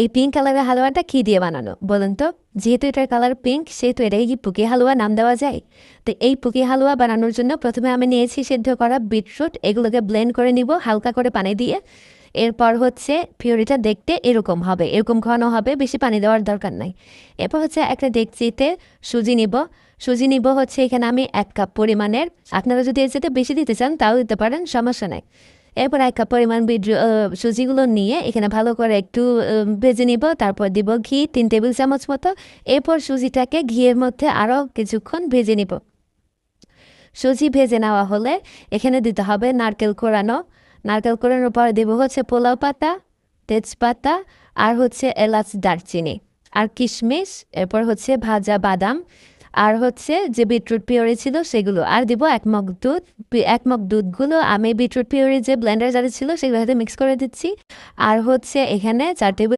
এই পিঙ্ক কালারের হালুয়াটা কী দিয়ে বানানো বলুন তো? যেহেতু এটার কালার পিঙ্ক সেহেতু এটাকে কি পুকি হালুয়া নাম দেওয়া যায়? তো এই পুকি হালুয়া বানানোর জন্য প্রথমে আমি নিয়েছি সেদ্ধ করা বিটরুট, এগুলোকে ব্লেন্ড করে নিব হালকা করে পানি দিয়ে। এরপর হচ্ছে পিউরিটা দেখতে এরকম হবে, এরকম ঘন হবে, বেশি পানি দেওয়ার দরকার নাই। এরপর হচ্ছে একটা ডেকচিতে সুজি নিব হচ্ছে এখানে আমি 1 কাপ পরিমাণের। আপনারা যদি এর সাথে বেশি দিতে চান তাও দিতে পারেন, সমস্যা নাই। এরপর 1 কাপ পরিমাণ সুজিগুলো নিয়ে এখানে ভালো করে একটু ভেজে নিব। তারপর দিব ঘি 3 টেবিল চামচ মতো। এরপর সুজিটাকে ঘিয়ের মধ্যে আরও কিছুক্ষণ ভেজে নিব। সুজি ভেজে নেওয়া হলে এখানে দিতে হবে নারকেল কোড়ানো। নারকেল কোড়ানোর পর দেবো হচ্ছে পোলাও পাতা, তেজপাতা, আর হচ্ছে এলাচ, দারচিনি, আর কিশমিশ। এরপর হচ্ছে ভাজা বাদাম, আর হচ্ছে যে বিটরুট পিউরি ছিল সেগুলো, আর দিব 1 মগ দুধ। 1 মগ দুধগুলো আমি বিটরুট পিউরি যে ব্লেন্ডার জারে ছিল সেগুলোর সাথে মিক্স করে দিচ্ছি। আর হচ্ছে এখানে 4 টেবিল